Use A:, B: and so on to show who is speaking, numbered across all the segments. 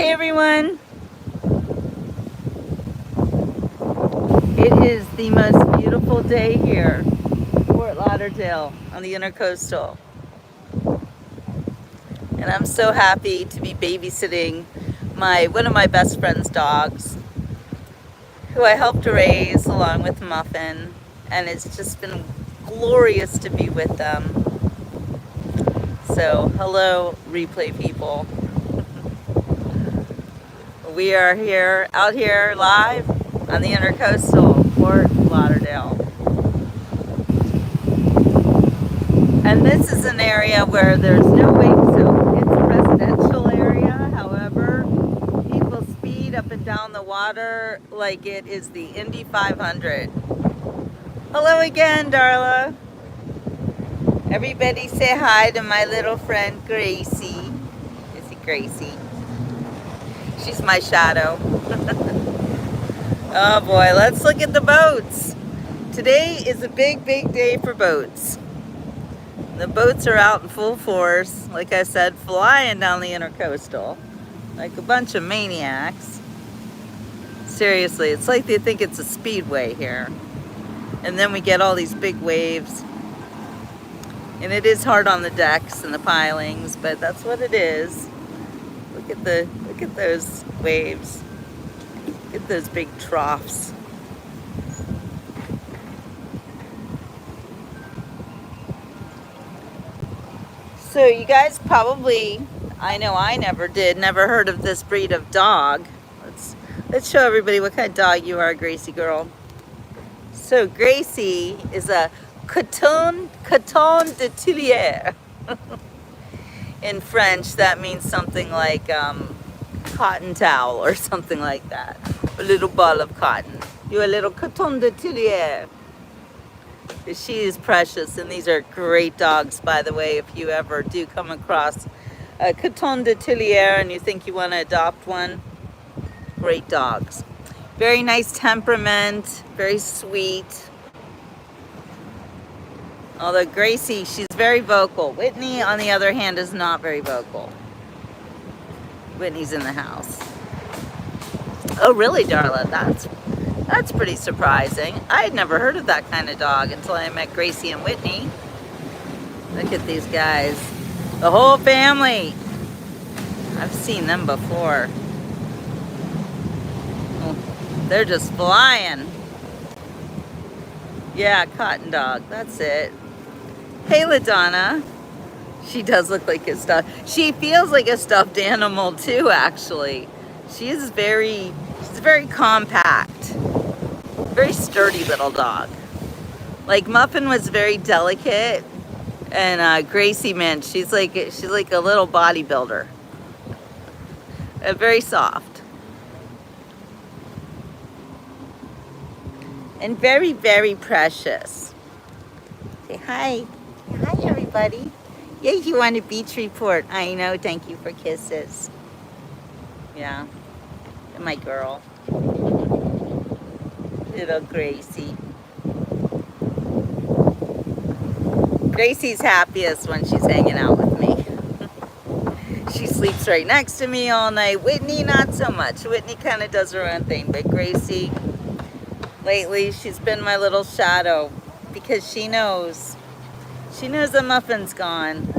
A: Hey everyone! It is the most beautiful day here in Fort Lauderdale on the Intercoastal. And I'm so happy to be babysitting one of my best friend's dogs, who I helped raise along with Muffin, and it's just been glorious to be with them. So, hello replay people. We are out here live on the Intercoastal, Fort Lauderdale. And this is an area where there's no wake zone. It's a residential area. However, people speed up and down the water like it is the Indy 500. Hello again, Darla. Everybody say hi to my little friend Gracie. Is it Gracie? She's my shadow. Oh boy, let's look at the boats. Today is a big day for boats. The boats are out in full force, like I said, flying down the Intercoastal like a bunch of maniacs. Seriously, it's like they think it's a speedway here. And then we get all these big waves. And it is hard on the decks and the pilings, but that's what it is. Look at those waves. Look at those big troughs. So you guys probably, I know I never heard of this breed of dog. Let's show everybody what kind of dog you are, Gracie girl. So Gracie is a coton de Tuilier. In French, that means something like cotton towel or something like that. A little ball of cotton. You're a little coton de Tuilier. She is precious, and these are great dogs, by the way. If you ever do come across a coton de Tuilier and you think you want to adopt one, great dogs. Very nice temperament, very sweet. Although Gracie, she's very vocal. Whitney, on the other hand, is not very vocal. Whitney's in the house. Oh, really, Darla? That's pretty surprising. I had never heard of that kind of dog until I met Gracie and Whitney. Look at these guys. The whole family. I've seen them before. Oh, they're just flying. Yeah, cotton dog. That's it. Hey, LaDonna. She does look like a stuffed. She feels like a stuffed animal too, actually. She's very compact. Very sturdy little dog. Like Muffin was very delicate, and Gracie, man, she's like a little bodybuilder. Very soft. And very precious. Say hi. Hi, everybody. Yeah, you want a beach report. I know, thank you for kisses. Yeah, my girl. Little Gracie. Gracie's happiest when she's hanging out with me. She sleeps right next to me all night. Whitney, not so much. Whitney kind of does her own thing, but Gracie, lately, she's been my little shadow because she knows that Muffin's gone.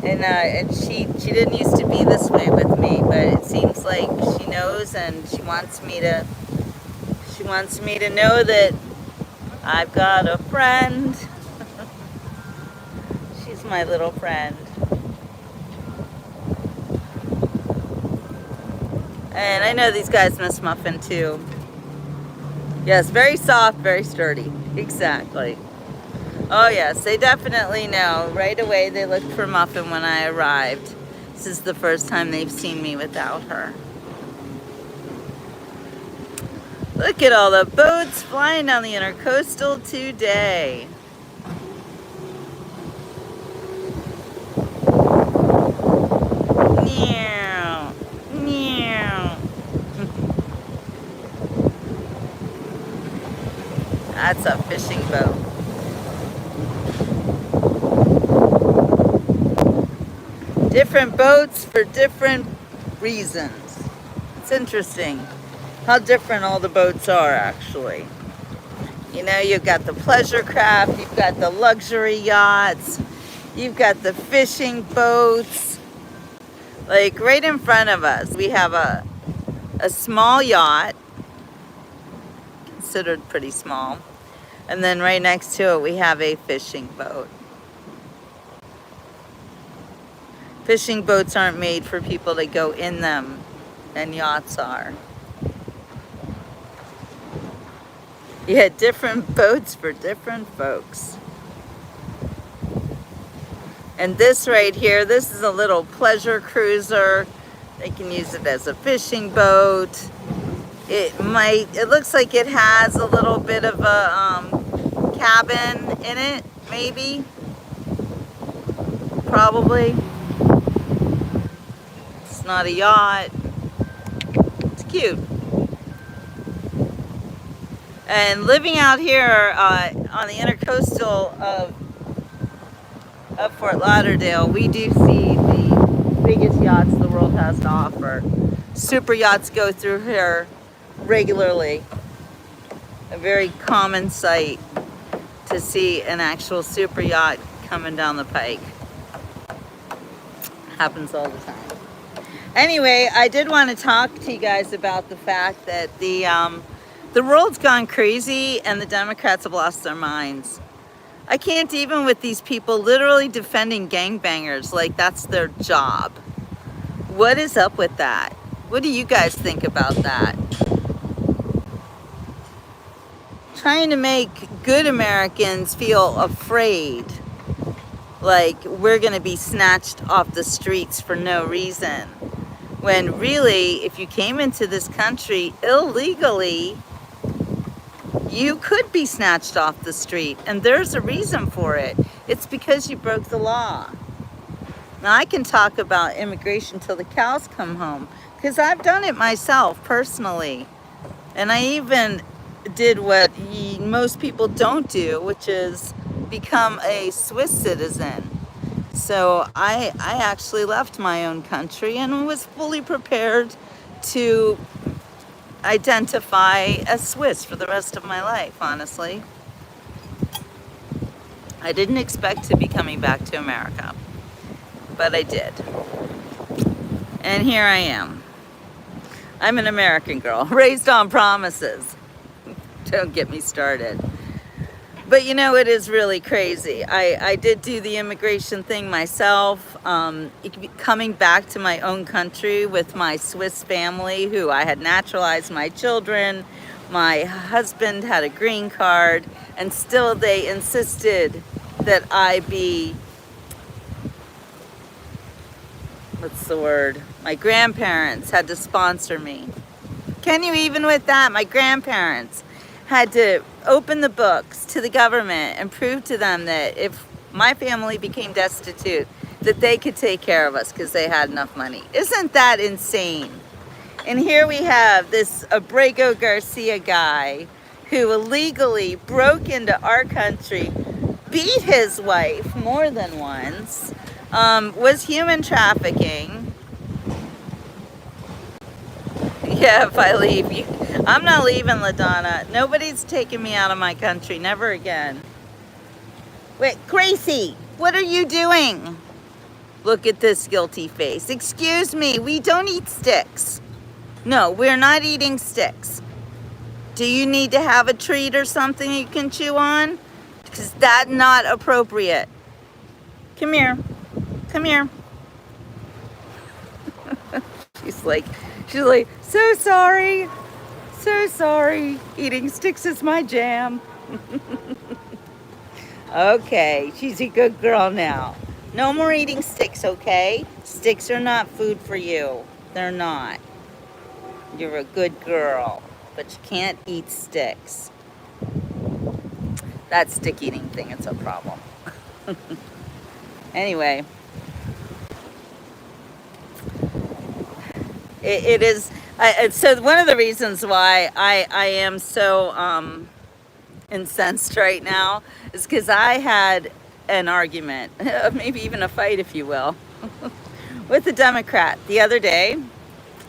A: And she didn't used to be this way with me, but it seems like she knows, and she wants me to know that I've got a friend. She's my little friend. And I know these guys miss Muffin too. Yes, very soft, very sturdy. Exactly. Oh yes, they definitely know. Right away they looked for Muffin when I arrived. This is the first time they've seen me without her. Look at all the boats flying down the Intercoastal today. Meow, meow. That's a fishing boat. Different boats for different reasons. It's interesting how different all the boats are, actually. You know, you've got the pleasure craft, you've got the luxury yachts, you've got the fishing boats. Like right in front of us, we have a small yacht, considered pretty small. And then right next to it, we have a fishing boat. Fishing boats aren't made for people to go in them, and yachts are. Yeah, different boats for different folks. And this right here, this is a little pleasure cruiser. They can use it as a fishing boat. It looks like it has a little bit of a cabin in it, maybe. Probably. It's not a yacht. It's cute. And living out here on the intercoastal of Fort Lauderdale, we do see the biggest yachts the world has to offer. Super yachts go through here regularly. A very common sight to see an actual super yacht coming down the pike. Happens all the time. Anyway, I did want to talk to you guys about the fact that the world's gone crazy and the Democrats have lost their minds. I can't even with these people literally defending gangbangers like that's their job. What is up with that? What do you guys think about that? Trying to make good Americans feel afraid, like we're going to be snatched off the streets for no reason. When really, if you came into this country illegally, you could be snatched off the street, and there's a reason for it. It's because you broke the law. Now, I can talk about immigration till the cows come home, because I've done it myself personally. And I even did what most people don't do, which is become a Swiss citizen. So I actually left my own country and was fully prepared to identify as Swiss for the rest of my life, honestly. I didn't expect to be coming back to America, but I did. And here I am. I'm an American girl, raised on promises. Don't get me started. But you know, it is really crazy. I did do the immigration thing myself, coming back to my own country with my Swiss family, who I had naturalized my children. My husband had a green card, and still they insisted that I be, what's the word? My grandparents had to sponsor me. Can you even with that? My grandparents had to open the books to the government and prove to them that if my family became destitute, that they could take care of us because they had enough money. Isn't that insane? And here we have this Abrego Garcia guy who illegally broke into our country, beat his wife more than once, was human trafficking. Yeah, if I leave you, I'm not leaving, LaDonna. Nobody's taking me out of my country, never again. Wait, Gracie, what are you doing? Look at this guilty face. Excuse me, we don't eat sticks. No, we're not eating sticks. Do you need to have a treat or something you can chew on? Because that's not appropriate. Come here. Come here. She's like, so sorry. So sorry. Eating sticks is my jam. Okay, she's a good girl now. No more eating sticks, okay? Sticks are not food for you. They're not. You're a good girl, but you can't eat sticks. That stick eating thing, it's a problem. Anyway. It is, so one of the reasons why I am so incensed right now is because I had an argument, maybe even a fight, if you will, with a Democrat the other day.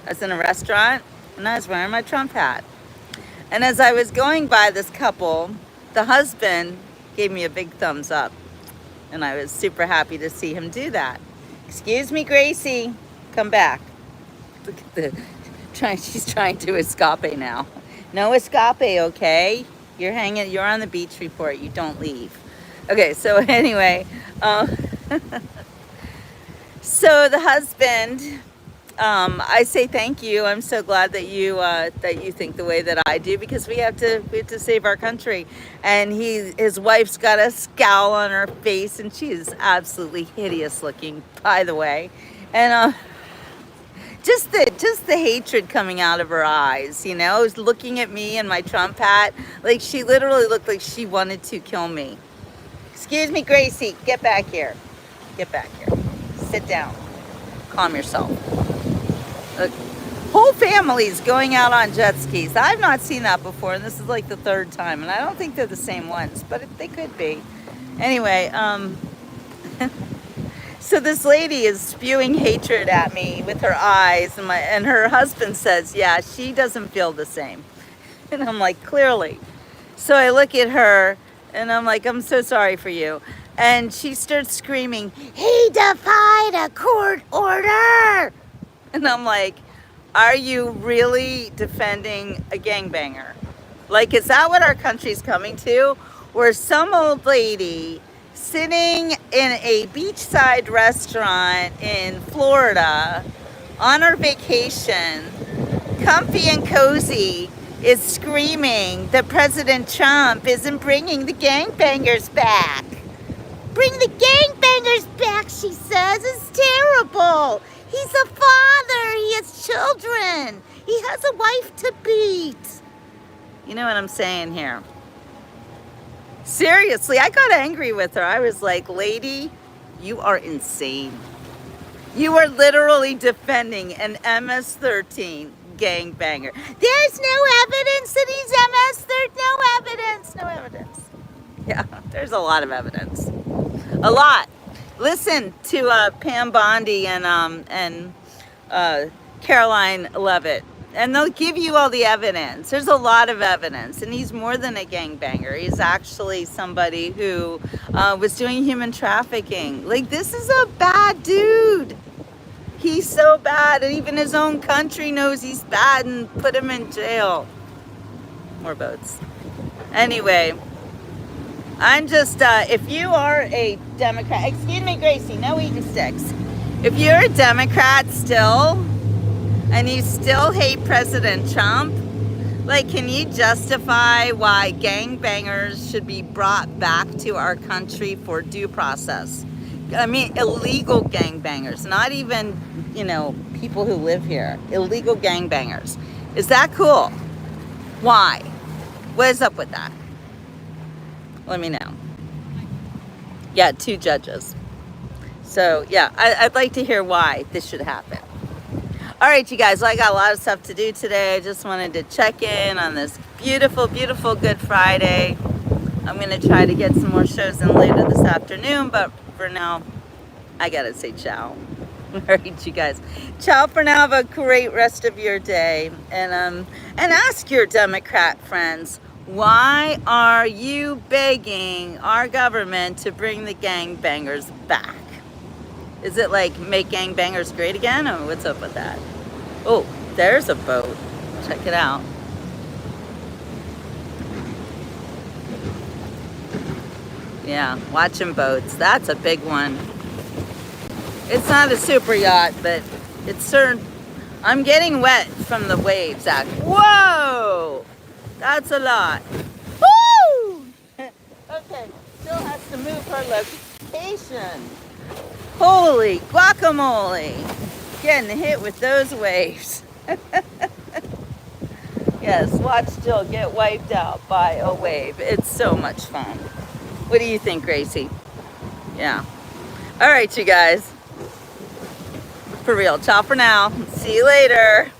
A: I was in a restaurant and I was wearing my Trump hat. And as I was going by this couple, the husband gave me a big thumbs up. And I was super happy to see him do that. Excuse me, Gracie. Come back. Look at she's trying to escape now. No escape, okay? You're on the beach report. You don't leave. Okay, so anyway, so the husband, I say thank you. I'm so glad that you think the way that I do, because we have to save our country. And his wife's got a scowl on her face, and she is absolutely hideous looking, by the way. And just the hatred coming out of her eyes, you know, looking at me in my Trump hat, like she literally looked like she wanted to kill me. Excuse me, Gracie, get back here. Get back here. Sit down. Calm yourself. Look, whole families going out on jet skis. I've not seen that before, and this is like the third time, and I don't think they're the same ones, but they could be. Anyway, so this lady is spewing hatred at me with her eyes, and her husband says, yeah, she doesn't feel the same. And I'm like, clearly. So I look at her, and I'm like, I'm so sorry for you. And she starts screaming, he defied a court order. And I'm like, are you really defending a gangbanger? Like, is that what our country's coming to? Where some old lady sitting in a beachside restaurant in Florida on her vacation, comfy and cozy, is screaming that President Trump isn't bringing the gangbangers back. Bring the gangbangers back, she says. It's terrible. He's a father. He has children. He has a wife to beat. You know what I'm saying here? Seriously, I got angry with her. I was like, lady, you are insane. You are literally defending an MS-13 gangbanger. There's no evidence that he's MS-13. No evidence. No evidence. Yeah, there's a lot of evidence. A lot. Listen to Pam Bondi and Caroline Levitt, and they'll give you all the evidence. There's a lot of evidence, and he's more than a gangbanger. He's actually somebody who was doing human trafficking. Like, this is a bad dude. He's so bad, and even his own country knows he's bad and put him in jail. More boats. Anyway, I'm just, if you are a Democrat, excuse me, Gracie, no eating sticks. If you're a Democrat still, and you still hate President Trump, like, can you justify why gangbangers should be brought back to our country for due process? I mean, illegal gangbangers, not even, you know, people who live here. Illegal gangbangers. Is that cool? Why? What is up with that? Let me know. Yeah, 2 judges. So, yeah, I'd like to hear why this should happen. All right, you guys, well, I got a lot of stuff to do today. I just wanted to check in on this beautiful, beautiful Good Friday. I'm going to try to get some more shows in later this afternoon, but for now, I got to say ciao. All right, you guys. Ciao for now. Have a great rest of your day. And ask your Democrat friends, why are you begging our government to bring the gangbangers back? Is it like make gangbangers great again? Or what's up with that? Oh, there's a boat. Check it out. Yeah, watching boats. That's a big one. It's not a super yacht, but it's certain. I'm getting wet from the waves. Whoa! That's a lot. Woo! Okay, still has to move her location. Holy guacamole! Getting hit with those waves. Yes, watch Jill get wiped out by a wave. It's so much fun. What do you think, Gracie? Yeah. All right, you guys. For real. Ciao for now. See you later.